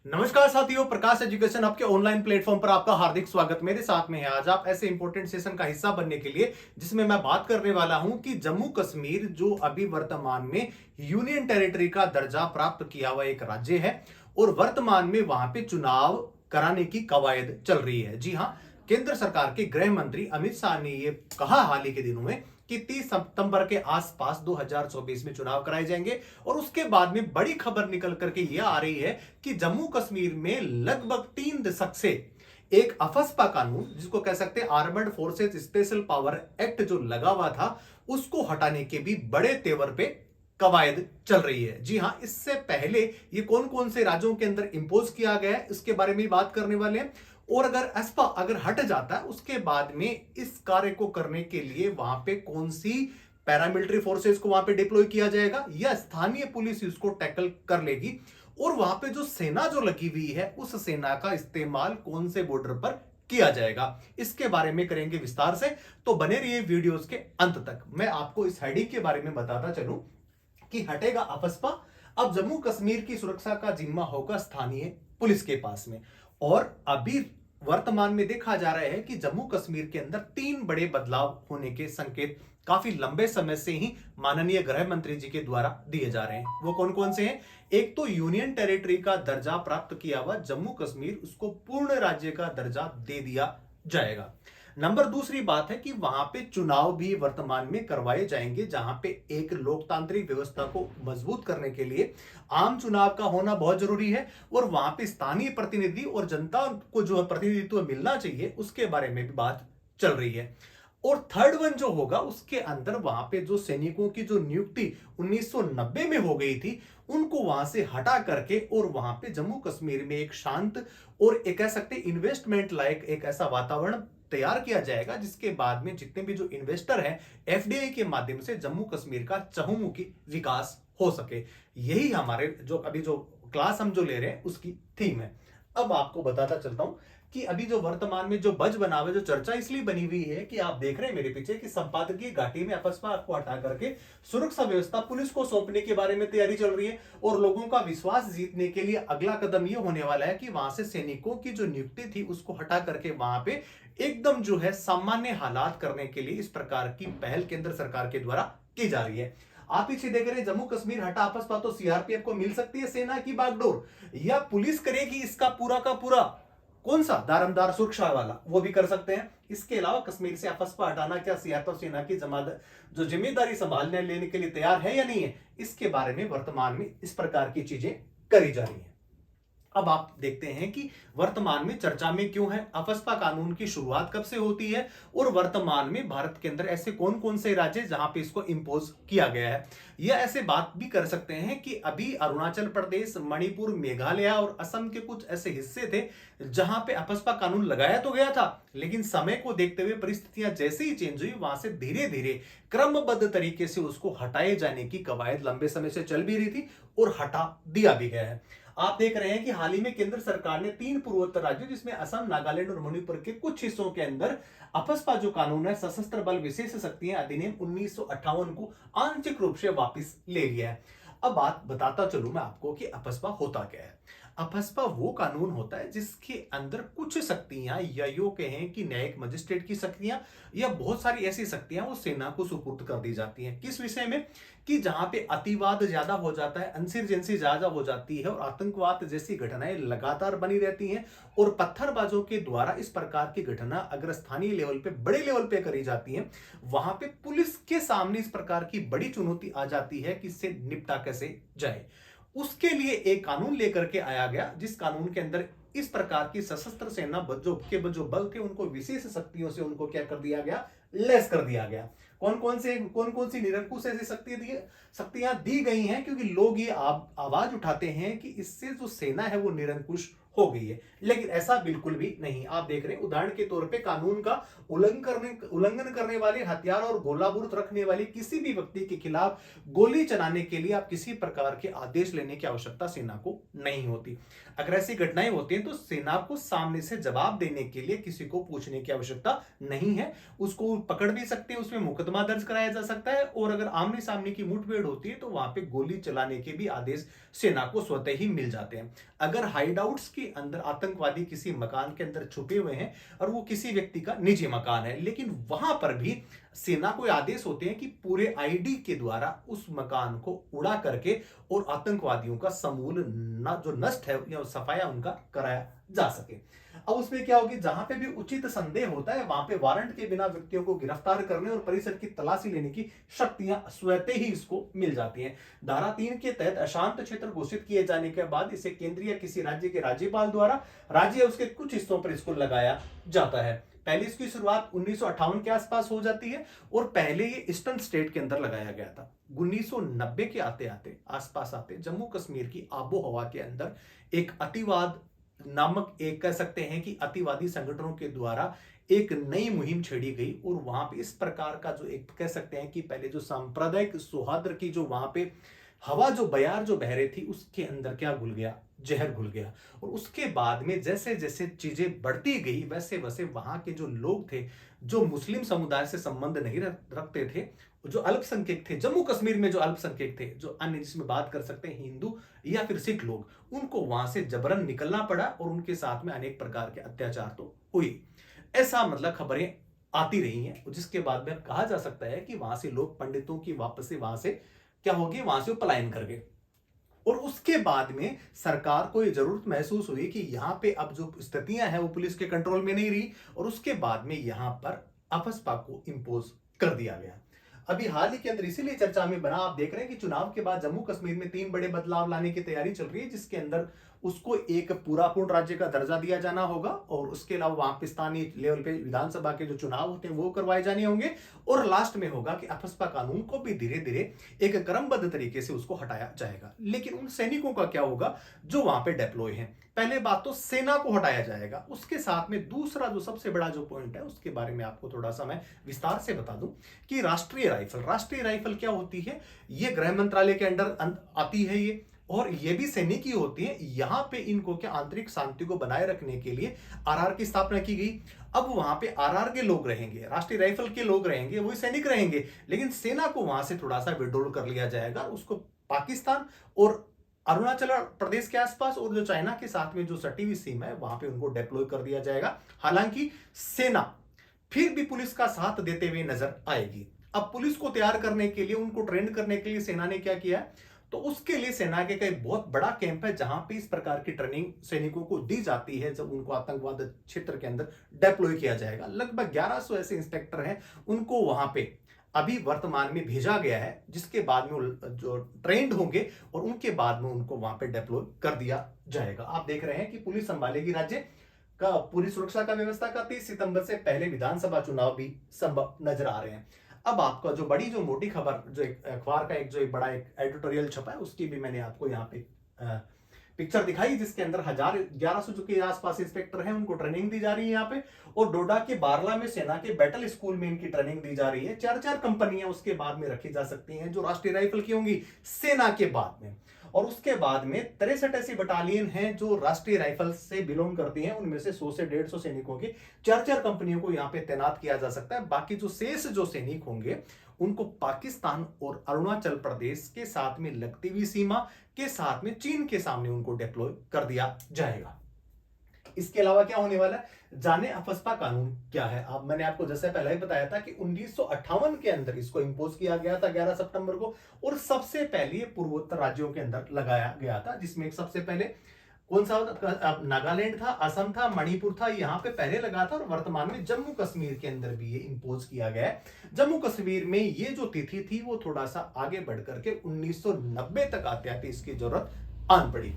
नमस्कार साथियों, प्रकाश एजुकेशन आपके ऑनलाइन प्लेटफॉर्म पर आपका हार्दिक स्वागत। मेरे साथ में है आज आप ऐसे इंपॉर्टेंट सेशन का हिस्सा बनने के लिए जिसमें मैं बात करने वाला हूं कि जम्मू कश्मीर जो अभी वर्तमान में यूनियन टेरिटरी का दर्जा प्राप्त किया हुआ एक राज्य है और वर्तमान में वहां पे चुनाव कराने की कवायद चल रही है। जी हां, केंद्र सरकार के गृह मंत्री अमित शाह ने यह कहा हाल ही के दिनों में कि 30 सितंबर के आसपास 2024 में चुनाव कराए जाएंगे और उसके बाद में बड़ी खबर निकल करके यह आ रही है कि जम्मू कश्मीर में लगभग 3 दशक से एक अफस्पा कानून, जिसको कह सकते हैं armoured forces special power act, जो लगा हुआ था उसको हटाने के भी बड़े तेवर पे कवायद चल रही है। जी हां, इससे पहले ये कौन कौन से राज्यों के अंदर इंपोज किया गया है इसके बारे में बात करने वाले हैं। और अगर एस्पा अगर हट जाता है उसके बाद में इस कार्य को करने के लिए वहां पे कौन सी पैरामिलिट्री फोर्सेस को वहां पे डिप्लॉय किया जाएगा या स्थानीय पुलिस इसको टैकल कर लेगी, और वहां पे जो सेना जो लगी हुई है उस सेना का इस्तेमाल कौन से बॉर्डर पर किया जाएगा, इसके बारे में करेंगे विस्तार से। तो बने रहिए वीडियोस के अंत तक। मैं आपको इस हेडिंग के बारे में बताता चलूं कि हटेगा अफस्पा। अब जम्मू कश्मीर की सुरक्षा का जिम्मा होगा स्थानीय पुलिस के पास में। और अभी वर्तमान में देखा जा रहा है कि जम्मू कश्मीर के अंदर 3 बड़े बदलाव होने के संकेत काफी लंबे समय से ही माननीय गृह मंत्री जी के द्वारा दिए जा रहे हैं। वो कौन कौन से हैं? एक तो यूनियन टेरिटरी का दर्जा प्राप्त किया हुआ जम्मू कश्मीर, उसको पूर्ण राज्य का दर्जा दे दिया जाएगा। नंबर दूसरी बात है कि वहां पे चुनाव भी वर्तमान में करवाए जाएंगे, जहां पे एक लोकतांत्रिक व्यवस्था को मजबूत करने के लिए आम चुनाव का होना बहुत जरूरी है और वहां पे स्थानीय प्रतिनिधि और जनता को जो प्रतिनिधित्व मिलना चाहिए उसके बारे में भी बात चल रही है। और थर्ड वन जो होगा उसके अंदर वहां पे जो सैनिकों की जो नियुक्ति 1990 में हो गई थी उनको वहां से हटा करके और वहां पे जम्मू कश्मीर में एक शांत और एक कह सकते इन्वेस्टमेंट लायक एक ऐसा वातावरण तैयार किया जाएगा जिसके बाद में जितने भी जो इन्वेस्टर हैं एफडीआई के माध्यम से जम्मू कश्मीर का चहुमुखी विकास हो सके। यही हमारे जो अभी जो क्लास हम जो ले रहे हैं उसकी थीम है। अब आपको बताता चलता हूं कि अभी जो वर्तमान में जो बज बनावे जो चर्चा इसलिए बनी हुई है कि आप देख रहे हैं मेरे पीछे कि संपादकीय घाटी में अफस्पा आपको हटा करके सुरक्षा व्यवस्था पुलिस को सौंपने के बारे में तैयारी चल रही है और लोगों का विश्वास जीतने के लिए अगला कदम यह होने वाला है कि वहां से सैनिकों की जो नियुक्ति थी उसको हटा करके वहां पे एकदम जो है सामान्य हालात करने के लिए इस प्रकार की पहल केंद्र सरकार के द्वारा की जा रही है। आप पीछे देख रहे हैं जम्मू कश्मीर हटा आपस तो सीआरपीएफ को मिल सकती है सेना की बागडोर, या पुलिस करेगी इसका पूरा का पूरा कौन सा दारमदार सुरक्षा वाला, वो भी कर सकते हैं। इसके अलावा कश्मीर से अफस्पा हटाना क्या सीआरपीएफ सेना की जो जिम्मेदारी संभालने लेने के लिए तैयार है या नहीं है, इसके बारे में वर्तमान में इस प्रकार की चीजें करी जा रही है। अब आप देखते हैं कि वर्तमान में चर्चा में क्यों है, अफस्पा कानून की शुरुआत कब से होती है और वर्तमान में भारत के अंदर ऐसे कौन कौन से राज्य जहां पे इसको इंपोज किया गया है। यह ऐसे बात भी कर सकते हैं कि अभी अरुणाचल प्रदेश, मणिपुर, मेघालय और असम के कुछ ऐसे हिस्से थे जहां पे अफस्पा कानून लगाया तो गया था, लेकिन समय को देखते हुए परिस्थितियां जैसे ही चेंज हुई वहां से धीरे धीरे क्रमबद्ध तरीके से उसको हटाए जाने की कवायद लंबे समय से चल भी रही थी और हटा दिया भी गया है। आप देख रहे हैं कि हाल ही में केंद्र सरकार ने 3 पूर्वोत्तर राज्यों जिसमें असम, नागालैंड और मणिपुर के कुछ हिस्सों के अंदर अफस्पा जो कानून है, सशस्त्र बल विशेष शक्तियां अधिनियम 1958 को आंशिक रूप से वापस ले लिया है। अब बात बताता चलूं मैं आपको कि अफस्पा होता क्या है। अफस्पा वो कानून होता है जिसके अंदर कुछ शक्तियां या यो कहें कि न्यायिक मजिस्ट्रेट की शक्तियां या बहुत सारी ऐसी शक्तियां वो सेना को सुपुर्द कर दी जाती हैं। किस विषय में? कि जहां पे अतिवाद ज्यादा हो जाता है, इंसर्जेंसी ज्यादा हो जाती है और आतंकवाद जैसी घटनाएं लगातार बनी रहती हैं और पत्थरबाजों के द्वारा इस प्रकार की घटना अगर स्थानीय लेवल पे बड़े लेवल पे करी जाती है, वहां पे पुलिस के सामने इस प्रकार की बड़ी चुनौती आ जाती है कि इससे निपटा कैसे जाए। उसके लिए एक कानून लेकर के आया गया जिस कानून के अंदर इस प्रकार की सशस्त्र सेना जो बल थे उनको विशेष शक्तियों से उनको क्या कर दिया गया, लेस कर दिया गया। कौन कौन सी निरंकुश ऐसी शक्तियां दी गई हैं, क्योंकि लोग ये आवाज उठाते हैं कि इससे जो सेना है वो निरंकुश हो गई है। लेकिन ऐसा बिल्कुल भी नहीं। आप देख रहे हैं उदाहरण के तौर पे कानून का उल्लंघन करने वाले, हथियार और गोला बारूद रखने वाले किसी भी व्यक्ति के खिलाफ गोली चलाने के लिए आप किसी प्रकार के आदेश लेने की आवश्यकता सेना को नहीं होती। अगर ऐसी घटनाएं होती हैं तो सेना को सामने से जवाब देने के लिए किसी को पूछने की आवश्यकता नहीं है। उसको पकड़ भी सकते हैं, उसमें मुकदमा दर्ज कराया जा सकता है, और अगर आमने सामने की मुठभेड़ होती है तो वहां पे गोली चलाने के भी आदेश सेना को स्वतः ही मिल जाते हैं। अगर हाइडआउट्स के अंदर आतंकवादी किसी मकान के अंदर छुपे हुए हैं और वो किसी व्यक्ति का निजी मकान है, लेकिन वहां पर भी सेना को आदेश होते हैं कि पूरे आईडी के द्वारा उस मकान को उड़ा करके और आतंकवादियों का समूल जो नष्ट है या सफाया उनका कराया जा सके। अब उसमें क्या होगी, जहां पे भी उचित संदेह होता है वहां पे वारंट के बिना व्यक्तियों को गिरफ्तार करने और परिसर की तलाशी लेने की शक्तियां स्वतः ही इसको मिल जाती हैं। धारा 3 के तहत अशांत क्षेत्र घोषित किए जाने के बाद इसे केंद्रीय किसी राज्य के राज्यपाल द्वारा राज्य या उसके कुछ हिस्सों पर इसको लगाया जाता है। पहले इसकी शुरुआत 1958 के आसपास हो जाती है और पहले ये ईस्टर्न स्टेट के अंदर लगाया गया था। 1990 के आते आते आसपास आते जम्मू कश्मीर की आबो हवा के अंदर एक अतिवाद नामक, एक कह सकते हैं कि अतिवादी संगठनों के द्वारा एक नई मुहिम छेड़ी गई और वहां पे इस प्रकार का जो एक कह सकते हैं कि पहले जो सांप्रदायिक सौहार्द की जो वहां पे हवा जो बयार जो बह रही थी उसके अंदर क्या घुल गया, जहर घुल गया। और उसके बाद में जैसे जैसे चीजें बढ़ती गई वैसे वैसे वहां के जो लोग थे जो मुस्लिम समुदाय से संबंध नहीं रखते थे, जो अल्पसंख्यक थे जम्मू कश्मीर में, जो अल्पसंख्यक थे, जो अन्य जिसमें बात कर सकते हैं हिंदू या फिर सिख लोग, उनको वहां से जबरन निकलना पड़ा और उनके साथ में अनेक प्रकार के अत्याचार तो हुई। ऐसा मतलब खबरें आती रही हैं, जिसके बाद में कहा जा सकता है कि वहां से लोग पंडितों की वापस से वहां से क्या होगी, वहां से पलायन कर गए। और उसके बाद में सरकार को यह जरूरत महसूस हुई कि यहां पे अब जो स्थितियां हैं वो पुलिस के कंट्रोल में नहीं रही, और उसके बाद में यहां पर अफस्पा को इंपोज कर दिया गया। अभी हाल ही के अंदर इसीलिए चर्चा में बना, आप देख रहे हैं कि चुनाव के बाद जम्मू कश्मीर में 3 बड़े बदलाव लाने की तैयारी चल रही है, जिसके अंदर उसको एक पूरा पूर्ण राज्य का दर्जा दिया जाना होगा, और उसके अलावा वहां पे स्थानीय लेवल पे विधानसभा के जो चुनाव होते हैं वो करवाए जाने होंगे, और लास्ट में होगा कि अफस्पा कानून को भी धीरे धीरे एक क्रमबद्ध तरीके से उसको हटाया जाएगा। लेकिन उन सैनिकों का क्या होगा जो वहां पे डेप्लॉय हैं? पहले बात तो सेना को हटाया जाएगा, उसके साथ में दूसरा जो सबसे बड़ा जो पॉइंट है उसके बारे में आपको थोड़ा सा मैं विस्तार से बता दूं कि राष्ट्रीय राइफल क्या होती है। ये गृह मंत्रालय के अंडर आती है ये, और ये भी सैनिक ही होती है। यहां पे इनको क्या आंतरिक शांति को बनाए रखने के लिए आरआर की स्थापना की गई। अब वहां पे आरआर के लोग रहेंगे, राष्ट्रीय राइफल के लोग रहेंगे, वही सैनिक रहेंगे, लेकिन सेना को वहां से थोड़ा सा विड्रॉल कर लिया जाएगा। उसको पाकिस्तान और अरुणाचल प्रदेश के आसपास और जो चाइना के साथ में जो सटी हुई सीमा है वहां पे उनको डिप्लॉय कर दिया जाएगा। हालांकि सेना फिर भी पुलिस का साथ देते हुए नजर आएगी। अब पुलिस को तैयार करने के लिए, उनको ट्रेन करने के लिए सेना ने क्या किया है, तो उसके लिए सेना के का एक बहुत बड़ा कैंप है जहां पे इस प्रकार की ट्रेनिंग सैनिकों को दी जाती है। जब उनको आतंकवाद क्षेत्र के अंदर डिप्लॉय किया जाएगा, लगभग 1100 ऐसे इंस्पेक्टर हैं, उनको वहां पे अभी वर्तमान में भेजा गया है, जिसके बाद में जो ट्रेंड होंगे और उनके बाद में उनको वहां पे डिप्लॉय कर दिया जाएगा। आप देख रहे हैं कि पुलिस संभालेगी राज्य का पूरी सुरक्षा का व्यवस्था का। 30 सितंबर से पहले विधानसभा चुनाव भी संभव नजर आ रहे हैं। अब आपका जो बड़ी जो मोटी खबर जो एक अखबार का एक जो एक बड़ा एक एडिटोरियल छपा है उसकी भी मैंने आपको यहाँ पे पिक्चर दिखाई, जिसके अंदर 1100 जो के आसपास इंस्पेक्टर हैं उनको ट्रेनिंग दी जा रही है यहाँ पे, और डोडा के बारला में सेना के बैटल स्कूल में इनकी ट्रेनिंग दी जा रही है। 4 कंपनियां उसके बाद में रखी जा सकती हैं जो राष्ट्रीय राइफल की होंगी सेना के बाद में, और उसके बाद में 63 ऐसी बटालियन हैं जो राष्ट्रीय राइफल से बिलोंग करती हैं। उनमें से 100 से 150 सैनिकों की 4 कंपनियों को यहाँ पे तैनात किया जा सकता है। बाकी जो शेष जो सैनिक होंगे उनको पाकिस्तान और अरुणाचल प्रदेश के साथ में लगती हुई सीमा के साथ में चीन के सामने उनको डिप्लॉय कर दिया जाएगा। इसके अलावा क्या होने वाला है, जाने अफस्पा कानून क्या है। अब मैंने आपको जैसे पहले ही बताया था कि 1958 के अंदर इसको इंपोज किया गया था 11 सितंबर को, और सबसे पहले ये पूर्वोत्तर राज्यों के अंदर लगाया गया था, जिसमें सबसे पहले कौन सा नागालैंड था, असम था, मणिपुर था, यहाँ पे पहले लगा था, और वर्तमान में जम्मू कश्मीर के अंदर भी ये इंपोज किया गया है। जम्मू कश्मीर में ये जो तिथि थी वो थोड़ा सा आगे बढ़कर के 1990 तक आते आते इसकी जरूरत आन पड़ी।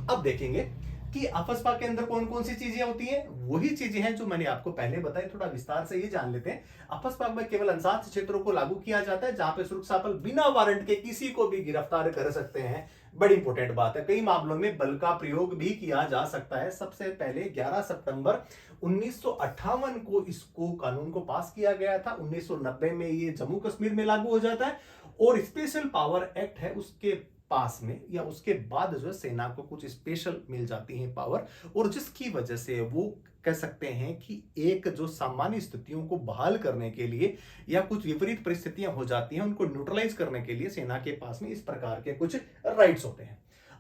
अब देखेंगे कि अफस्पा के अंदर कौन कौन सी चीजें होती हैं। वही चीजें हैं जो मैंने आपको पहले बताई, थोड़ा विस्तार से ये जान लेते हैं। अफस्पा में केवल अनशांत क्षेत्रों को लागू किया जाता है जहां पे सुरक्षा बल बिना वारंट के किसी को भी गिरफ्तार कर सकते हैं, बड़ी इंपॉर्टेंट बात है। कई मामलों में बल का प्रयोग भी किया जा सकता है। सबसे पहले 11 सितंबर 1958 को इसको कानून को पास किया गया था। 1990 में ये जम्मू कश्मीर में लागू हो जाता है और स्पेशल पावर एक्ट है उसके पास में या उसके बाद जो है सेना को कुछ स्पेशल मिल जाती है पावर, और जिसकी वजह से वो कह सकते हैं कि एक जो सामान्य स्थितियों को बहाल करने के लिए या कुछ विपरीत परिस्थितियां हो जाती हैं उनको न्यूट्रलाइज करने के लिए सेना के पास में इस प्रकार के कुछ राइट्स होते हैं।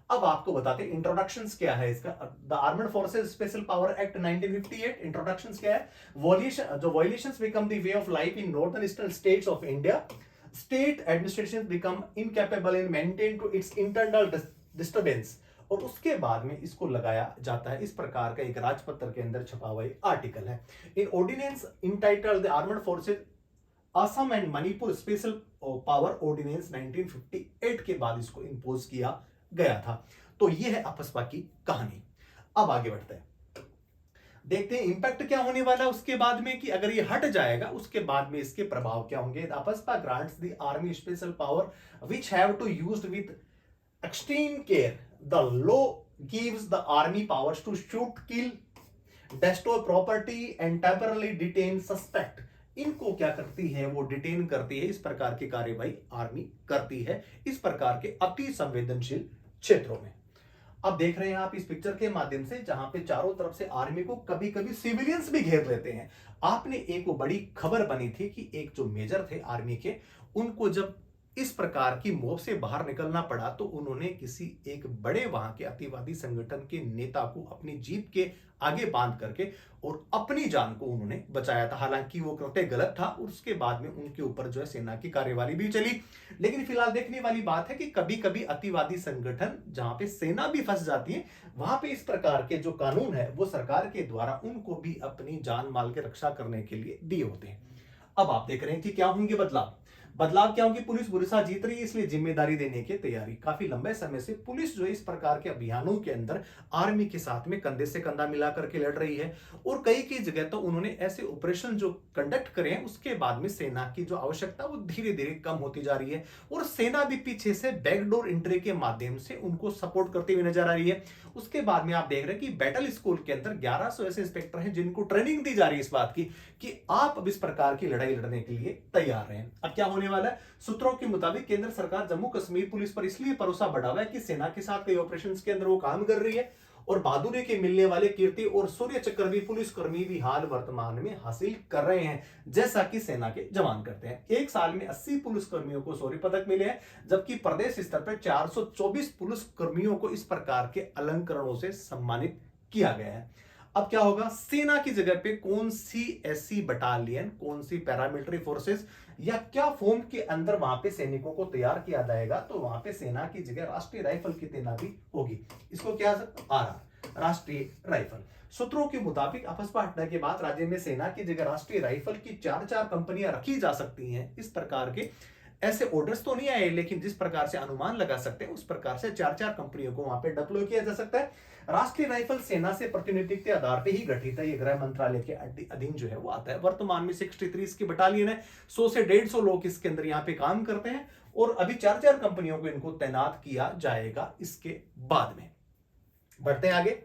अब आपको बताते हैं इंट्रोडक्शंस क्या है इसका। The armed forces special power act 1958 introductions क्या है। Violations become the way of life in northern eastern states of India. State administration become incapable in maintain to its internal disturbance. और उसके बाद में इसको लगाया जाता है। इस प्रकार का एक राजपत्र के अंदर छपा हुआ एक आर्टिकल है। In ordinance entitled the armed forces Assam and Manipur special power ordinance 1958 के बाद इसको इंपोज किया गया था। तो यह है अफस्पा की कहानी। अब आगे बढ़ते हैं, देखते हैं इंपैक्ट क्या होने वाला है उसके बाद में, कि अगर ये हट जाएगा उसके बाद में इसके प्रभाव क्या होंगे। AFSPA grants the army special power which have to used with extreme care. The law gives the army powers to shoot, kill, destroy property and temporarily detain suspect. इनको क्या करती है, वो डिटेन करती है। इस प्रकार की कार्यवाही आर्मी करती है इस प्रकार के अति संवेदनशील क्षेत्रों में। अब देख रहे हैं आप इस पिक्चर के माध्यम से, जहां पे चारों तरफ से आर्मी को कभी कभी सिविलियंस भी घेर लेते हैं। आपने एक वो बड़ी खबर बनी थी कि एक जो मेजर थे आर्मी के, उनको जब इस प्रकार की मौत से बाहर निकलना पड़ा तो उन्होंने किसी एक बड़े वहां के अतिवादी संगठन के नेता को अपनी जीप के आगे बांध करके और अपनी जान को उन्होंने बचाया था। हालांकि वो कृत्य गलत था और उसके बाद में उनके ऊपर जो है सेना की कार्यवाही भी चली। लेकिन फिलहाल देखने वाली बात है कि कभी कभी अतिवादी संगठन जहां पे सेना भी फंस जाती है, वहां पे इस प्रकार के जो कानून है वो सरकार के द्वारा उनको भी अपनी जान माल की रक्षा करने के लिए दिए होते हैं। अब आप देख रहे हैं कि क्या होंगे बदलाव। बदलाव क्या होंगे, पुलिस बुरसा जीत रही है इसलिए जिम्मेदारी देने की तैयारी। काफी लंबे समय से पुलिस जो है इस प्रकार के अभियानों के अंदर आर्मी के साथ में कंधे से कंधा मिला करके लड़ रही है, और कई कई जगह तो उन्होंने ऐसे ऑपरेशन जो कंडक्ट करे हैं उसके बाद में सेना की जो आवश्यकता वो धीरे धीरे कम होती जा रही है, और सेना भी पीछे से बैकडोर एंट्री के माध्यम से उनको सपोर्ट करती हुई नजर आ रही है। उसके बाद में आप देख रहे हैं कि बैटल स्कूल के अंदर 1100 ऐसे इंस्पेक्टर हैं जिनको ट्रेनिंग दी जा रही है इस बात की कि आप अब इस प्रकार की लड़ाई लड़ने के लिए तैयार रहें। अब क्या होने वाला है, सूत्रों के मुताबिक केंद्र सरकार जम्मू कश्मीर पुलिस पर इसलिए भरोसा बढ़ा हुआ है कि सेना के साथ कई ऑपरेशंस के अंदर वो काम कर रही है, और बहादुरी के मिलने वाले कीर्ति और सूर्य चक्र भी पुलिस कर्मी भी हाल वर्तमान में हासिल कर रहे हैं, जैसा कि सेना के जवान करते हैं। एक साल में 80 पुलिस कर्मियों को शौर्य पदक मिले हैं, जबकि प्रदेश स्तर पर 424 पुलिस कर्मियों को इस प्रकार के अलंकरणों से सम्मानित किया गया है। अब क्या होगा, सेना की जगह पे कौन सी ऐसी बटालियन, कौन सी पैरामिलिट्री फोर्सेस या क्या फॉर्म के अंदर वहां पे सैनिकों को तैयार किया जाएगा, तो वहां पे सेना की जगह राष्ट्रीय राइफल की तैनाती होगी। इसको क्या आरआर, राष्ट्रीय राइफल। सूत्रों के मुताबिक अफस्पा हटने के बाद राज्य में सेना की जगह राष्ट्रीय राइफल की 4-4 कंपनियां रखी जा सकती हैं। इस प्रकार के ऐसे ऑर्डर्स तो नहीं आए, लेकिन जिस प्रकार से अनुमान लगा सकते हैं उस प्रकार से 4-4 कंपनियों को वहां पे डिप्लॉय किया जा सकता है। राष्ट्रीय राइफल सेना से प्रतिनिधित्व के आधार पे ही गठित है, ये गृह मंत्रालय के अधीन जो है वो आता है। वर्तमान में 63 की बटालियन है, 100 से 150 लोग इसके अंदर यहाँ पे काम करते हैं, और अभी 4-4 कंपनियों को इनको तैनात किया जाएगा इसके बाद में। बढ़ते हैं आगे।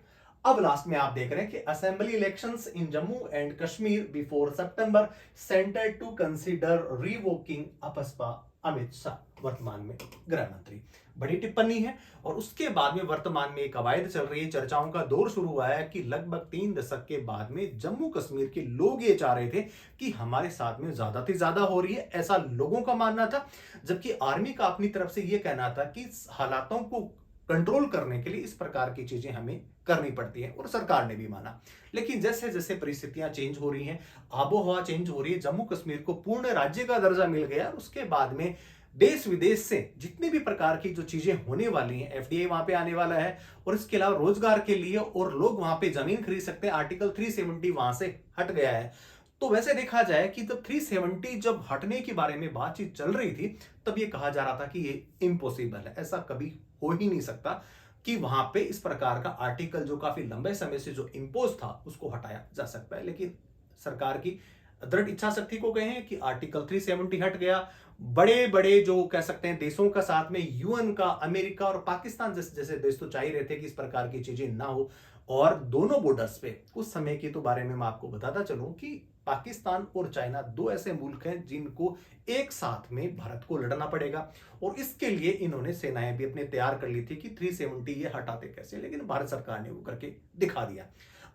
अब लास्ट में आप देख रहे हैं कि assembly elections in Jammu and Kashmir before सितंबर centre to consider revoking AFSPA, Amit Shah वर्तमान में गृह मंत्री। बड़ी टिप्पणी है। और उसके बाद में वर्तमान में एक कवायद चल रही है, चर्चाओं का दौर शुरू हुआ है कि लगभग 3 दशक के बाद में जम्मू कश्मीर के लोग ये चाह रहे थे कि हमारे साथ में ज्यादा से ज्यादा हो रही है, ऐसा लोगों का मानना था, जबकि आर्मी का अपनी तरफ से यह कहना था कि हालातों को कंट्रोल करने के लिए इस प्रकार की चीजें हमें करनी पड़ती है, और सरकार ने भी माना। लेकिन जैसे जैसे परिस्थितियां चेंज हो रही हैं, आबोहवा चेंज हो रही है, जम्मू कश्मीर को पूर्ण राज्य का दर्जा मिल गया, उसके बाद में देश विदेश से जितनी भी प्रकार की जो चीजें होने वाली हैं, एफडीआई वहां पे आने वाला है, और इसके अलावा रोजगार के लिए और लोग वहां पे जमीन खरीद सकते हैं, आर्टिकल 370 वहां से हट गया है। तो वैसे देखा जाए कि जब 370 जब हटने के बारे में बातचीत चल रही थी, तब ये कहा जा रहा था कि ये इम्पॉसिबल है, ऐसा कभी हो ही नहीं सकता कि वहां पे इस प्रकार का आर्टिकल जो काफी लंबे समय से जो इंपोज था उसको हटाया जा सकता है। लेकिन सरकार की दृढ़ इच्छा शक्ति को कहें कि आर्टिकल 370 हट गया। बड़े बड़े जो कह सकते हैं देशों का साथ में यूएन का, अमेरिका और पाकिस्तान जैसे जैसे देश तो चाह ही रहे थे कि इस प्रकार की चीजें ना हो। और दोनों बॉर्डर्स पे उस समय की तो बारे में मैं आपको बताता चलूं कि पाकिस्तान और चाइना दो ऐसे मुल्क हैं जिनको एक साथ में भारत को लड़ना पड़ेगा। और इसके लिए इन्होंने सेनाएं भी अपने तैयार कर ली थी कि 370 ये हटाते कैसे, लेकिन भारत सरकार ने वो करके दिखा दिया।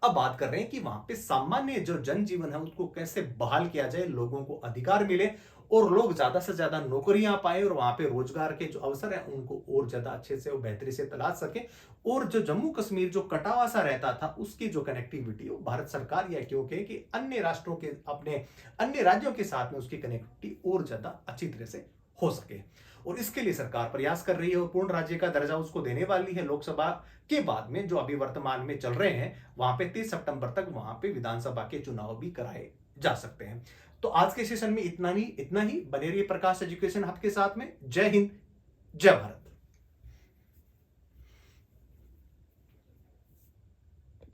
अब बात कर रहे हैं कि वहां पे सामान्य जो जनजीवन है उसको कैसे बहाल किया जाए, लोगों को अधिकार मिले और लोग ज्यादा से ज्यादा नौकरियां पाए और वहां पे रोजगार के जो अवसर है उनको और ज्यादा अच्छे से और बेहतरी से तलाश सके। और जो जम्मू कश्मीर जो कटा हुआ सा रहता था उसकी जो कनेक्टिविटी वो भारत सरकार या क्यों कहे कि अन्य राष्ट्रों के अपने अन्य राज्यों के साथ में उसकी कनेक्टिविटी और ज्यादा अच्छी तरह से हो सके। और इसके लिए सरकार प्रयास कर रही है और पूर्ण राज्य का दर्जा उसको देने वाली है। लोकसभा के बाद में जो अभी वर्तमान में चल रहे हैं वहां पे 30 सितंबर तक वहां पे विधानसभा के चुनाव भी कराए जा सकते हैं। तो आज के सेशन में इतना ही बने रहिए प्रकाश एजुकेशन हब के साथ में। जय हिंद, जय भारत।